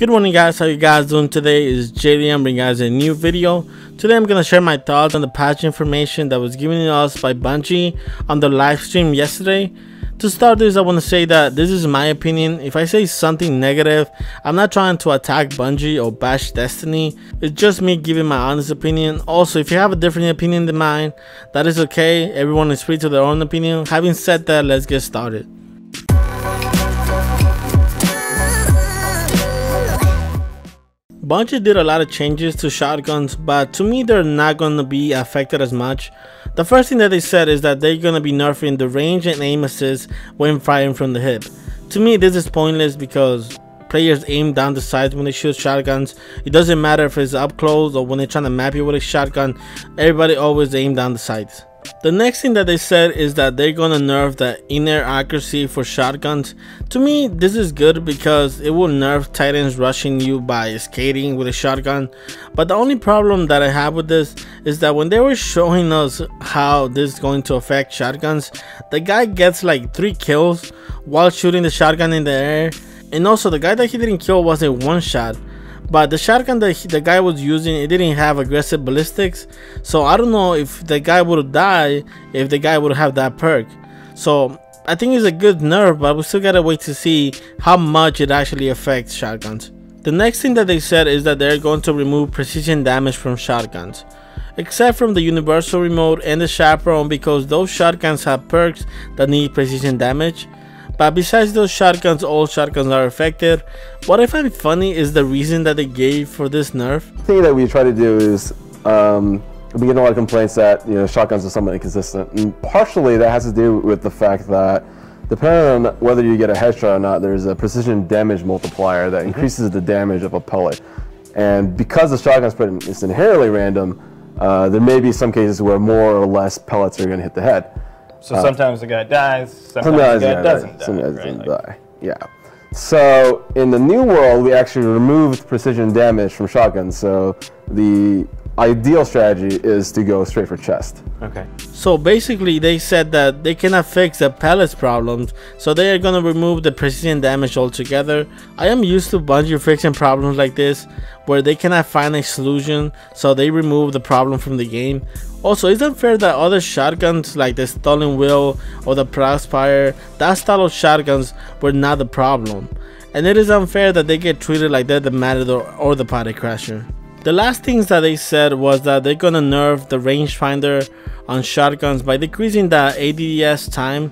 Good morning guys, how you guys doing today? It's JD. I'm bringing you guys a new video. Today I'm going to share my thoughts on the patch information that was given to us by Bungie on the live stream yesterday. To start this, I want to say that this is my opinion. If I say something negative, I'm not trying to attack Bungie or bash Destiny. It's just me giving my honest opinion. Also, if you have a different opinion than mine, that is okay. Everyone is free to their own opinion. Having said that, let's get started. Bungie did a lot of changes to shotguns, but to me they're not going to be affected as much. The first thing that they said is that they're going to be nerfing the range and aim assist when firing from the hip. To me this is pointless because players aim down the sights when they shoot shotguns. It doesn't matter if it's up close or when they're trying to map you with a shotgun, everybody always aim down the sights. The next thing that they said is that they're gonna nerf the in-air accuracy for shotguns. To me this is good because it will nerf titans rushing you by skating with a shotgun. But the only problem that I have with this is that when they were showing us how this is going to affect shotguns, the guy gets like 3 kills while shooting the shotgun in the air, and also the guy that he didn't kill was a one shot. But the shotgun that the guy was using, it didn't have aggressive ballistics, so I don't know if the guy would die if the guy would have that perk. So I think it's a good nerf, but we still gotta wait to see how much it actually affects shotguns. The next thing that they said is that they're going to remove precision damage from shotguns, except from the universal remote and the chaperone, because those shotguns have perks that need precision damage. But besides those shotguns, all shotguns are affected. What I find funny is the reason that they gave for this nerf. The thing that we try to do is we get a lot of complaints that shotguns are somewhat inconsistent, and partially that has to do with the fact that depending on whether you get a headshot or not, there's a precision damage multiplier that increases the damage of a pellet. And because the shotgun spread is inherently random, there may be some cases where more or less pellets are going to hit the head. So sometimes the guy dies, sometimes the guy doesn't die. Sometimes doesn't die. Yeah. So in the new world, we actually removed precision damage from shotguns. So the ideal strategy is to go straight for chest. Okay. So basically they said that they cannot fix the pellets problems, so they are going to remove the precision damage altogether. I am used to Bungie fixing problems like this where they cannot find a solution, so they remove the problem from the game. Also, it's unfair that other shotguns like the Stolen Wheel or the Prospire, that style of shotguns were not the problem, and it is unfair that they get treated like they're the MATADOR or the Party Crasher. The last things that they said was that they're gonna nerf the rangefinder on shotguns by decreasing the ADS time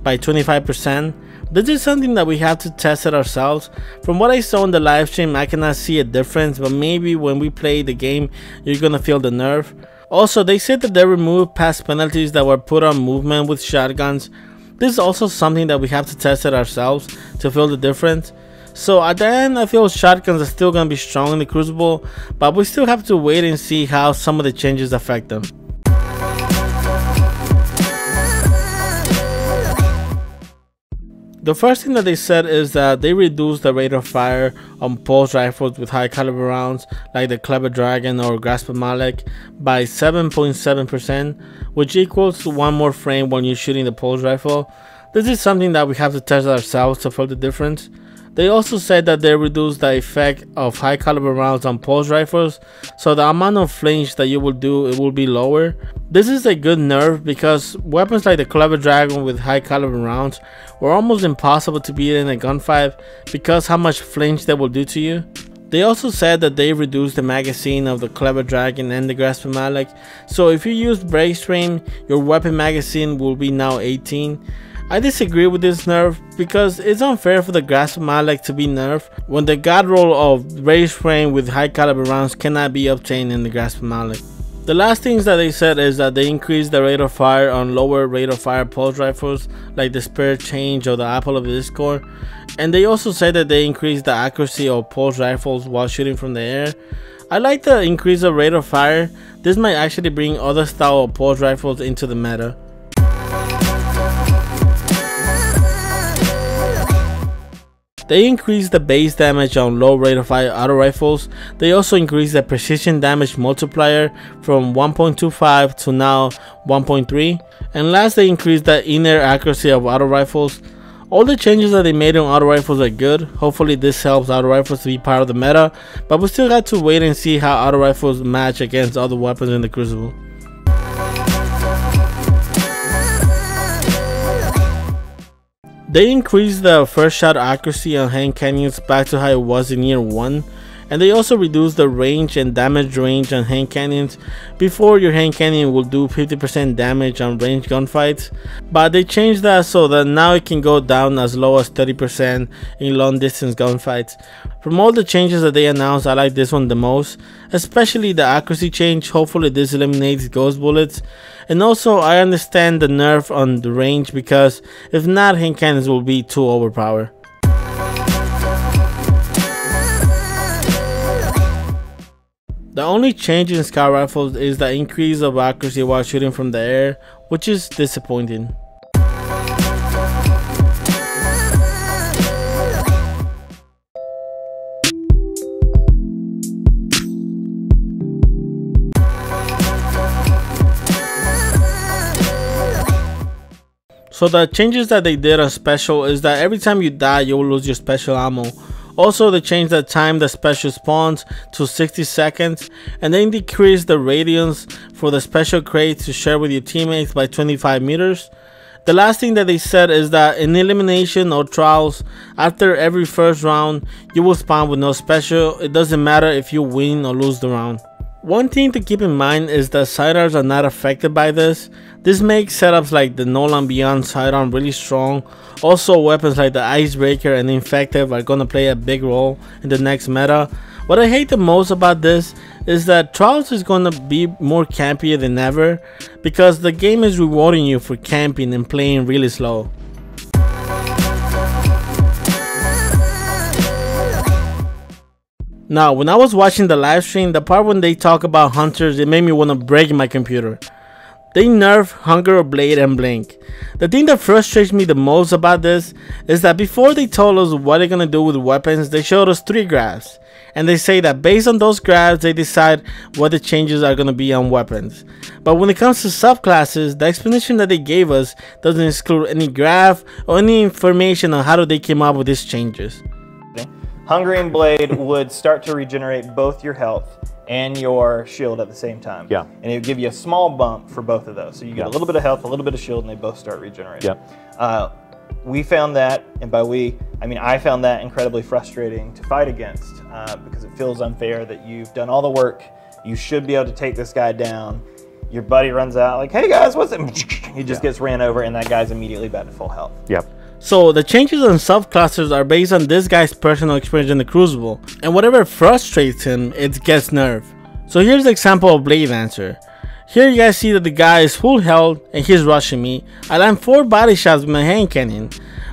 by 25%. This is something that we have to test it ourselves. From what I saw in the live stream, I cannot see a difference, but maybe when we play the game, you're gonna feel the nerf. Also, they said that they removed past penalties that were put on movement with shotguns. This is also something that we have to test it ourselves to feel the difference. So at the end, I feel shotguns are still going to be strong in the Crucible, but we still have to wait and see how some of the changes affect them. The first thing that they said is that they reduced the rate of fire on pulse rifles with high caliber rounds like the Clever Dragon or Grasp-A-Malek by 7.7%, which equals to 1 more frame when you're shooting the pulse rifle. This is something that we have to test ourselves to feel the difference. They also said that they reduced the effect of high caliber rounds on pulse rifles, so the amount of flinch that you will do, it will be lower. This is a good nerf because weapons like the Clever Dragon with high caliber rounds were almost impossible to beat in a gunfight because how much flinch they will do to you. They also said that they reduced the magazine of the Clever Dragon and the Grasp-A-Malek, so if you use brace frame, your weapon magazine will be now 18. I disagree with this nerf because it's unfair for the Grasp-A-Malek to be nerfed when the god roll of race frame with high caliber rounds cannot be obtained in the Grasp-A-Malek. The last things that they said is that they increased the rate of fire on lower rate of fire pulse rifles like the Spirit Change or the Apple of Discord, and they also said that they increased the accuracy of pulse rifles while shooting from the air. I like the increase of rate of fire. This might actually bring other style of pulse rifles into the meta. They increased the base damage on low rate of fire auto rifles. They also increased the precision damage multiplier from 1.25 to now 1.3. And last, they increased the in-air accuracy of auto rifles. All the changes that they made on auto rifles are good. Hopefully this helps auto rifles to be part of the meta, but we still got to wait and see how auto rifles match against other weapons in the Crucible. They increased the first shot accuracy on hand cannons back to how it was in year 1, and they also reduced the range and damage range on hand cannons. Before, your hand cannon will do 50% damage on range gunfights, but they changed that so that now it can go down as low as 30% in long distance gunfights. From all the changes that they announced, I like this one the most, especially the accuracy change. Hopefully this eliminates ghost bullets, and also I understand the nerf on the range, because if not, hand cannons will be too overpowered. The only change in scout rifles is the increase of accuracy while shooting from the air, which is disappointing. So the changes that they did on special is that every time you die, you will lose your special ammo. Also, they changed the time the special spawns to 60 seconds, and then decreased the radius for the special crate to share with your teammates by 25 meters. The last thing that they said is that in elimination or trials, after every first round, you will spawn with no special. It doesn't matter if you win or lose the round. One thing to keep in mind is that sidearms are not affected by this. This makes setups like the Nolan Beyond sidearm really strong. Also, weapons like the Icebreaker and Infective are gonna play a big role in the next meta. What I hate the most about this is that Trials is gonna be more campier than ever, because the game is rewarding you for camping and playing really slow. Now, when I was watching the live stream, the part when they talk about hunters, it made me want to break my computer. They nerf Hunger, Blade, and Blink. The thing that frustrates me the most about this is that before they told us what they're gonna do with weapons, they showed us 3 graphs, and they say that based on those graphs they decide what the changes are gonna be on weapons. But when it comes to subclasses, the explanation that they gave us doesn't include any graph or any information on how they came up with these changes. Hungering Blade would start to regenerate both your health and your shield at the same time. Yeah. And it would give you a small bump for both of those. So you get a little bit of health, a little bit of shield, and they both start regenerating. Yeah. We found that, and by we, I mean I found that incredibly frustrating to fight against, because it feels unfair that you've done all the work, you should be able to take this guy down, your buddy runs out like, hey guys, what's it? He just gets ran over, and that guy's immediately back to full health. Yep. So the changes on subclasses are based on this guy's personal experience in the Crucible, and whatever frustrates him, it gets nerfed. So here's the example of Blade Dancer. Here you guys see that the guy is full health and he's rushing me. I land 4 body shots with my hand cannon,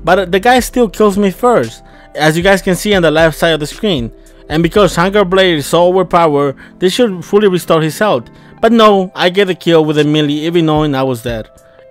but the guy still kills me first, as you guys can see on the left side of the screen. And because Hunger Blade is so overpowered, this should fully restore his health. But no, I get the kill with a melee even knowing I was dead.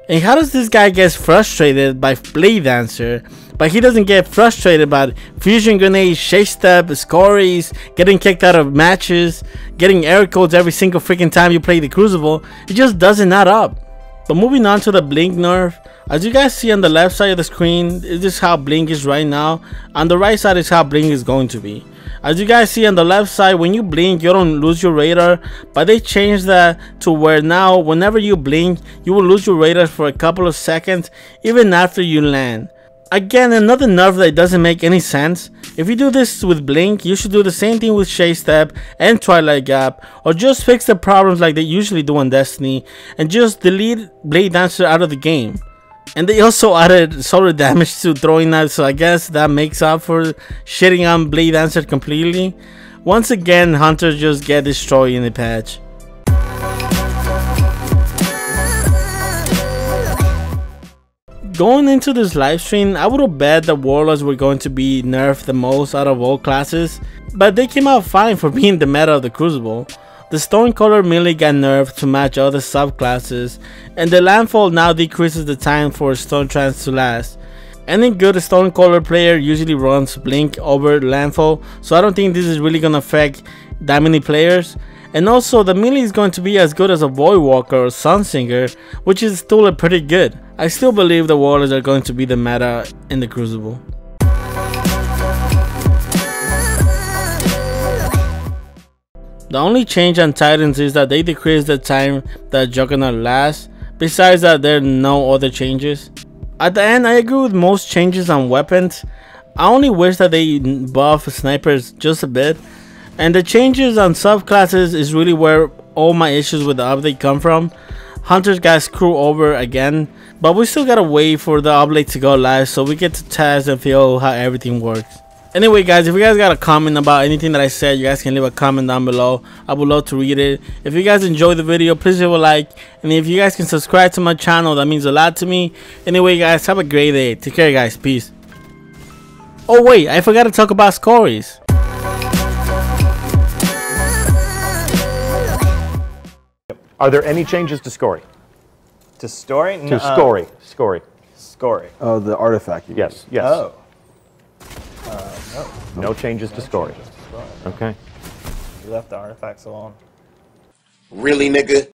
And how does this guy get frustrated by Blade Dancer, but he doesn't get frustrated by fusion grenades, chase step, SKORAs, getting kicked out of matches, getting error codes every single freaking time you play the Crucible? It just doesn't add up. But moving on to the Blink nerf, as you guys see on the left side of the screen, this is how Blink is right now. On the right side is how Blink is going to be. As you guys see on the left side, when you blink, you don't lose your radar, but they changed that to where now whenever you blink, you will lose your radar for a couple of seconds even after you land. Again, another nerf that doesn't make any sense. If you do this with Blink, you should do the same thing with Chase Step and Twilight Gap, or just fix the problems like they usually do on Destiny and just delete Blade Dancer out of the game. And they also added solar damage to throwing knives, so I guess that makes up for shitting on Blade Dancer completely. Once again, hunters just get destroyed in the patch. Going into this live stream, I would have bet the Warlords were going to be nerfed the most out of all classes, but they came out fine for being the meta of the Crucible. The Stonecaller melee got nerfed to match other subclasses, and the Landfall now decreases the time for Stone Trance to last. Any good Stonecaller player usually runs Blink over Landfall, so I don't think this is really gonna affect that many players. And also the melee is going to be as good as a Void Walker or Sunsinger, which is still pretty good. I still believe the Warlords are going to be the meta in the Crucible. The only change on Titans is that they decreased the time that Juggernaut lasts. Besides that, there are no other changes. At the end, I agree with most changes on weapons. I only wish that they buff snipers just a bit. And the changes on subclasses is really where all my issues with the update come from. Hunters got screwed over again, but we still gotta wait for the update to go live so we get to test and feel how everything works. Anyway guys, if you guys got a comment about anything that I said, you guys can leave a comment down below. I would love to read it. If you guys enjoyed the video, please leave a like. And if you guys can subscribe to my channel, that means a lot to me. Anyway guys, have a great day. Take care guys. Peace. Oh wait, I forgot to talk about SKORAs. Are there any changes to SKORA? To story? To SKORA. SKORA. SKORA. Oh, the artifact. Yes, yes. Oh. No. No changes to SKORA. Okay. You left the artifacts alone. Really, nigga?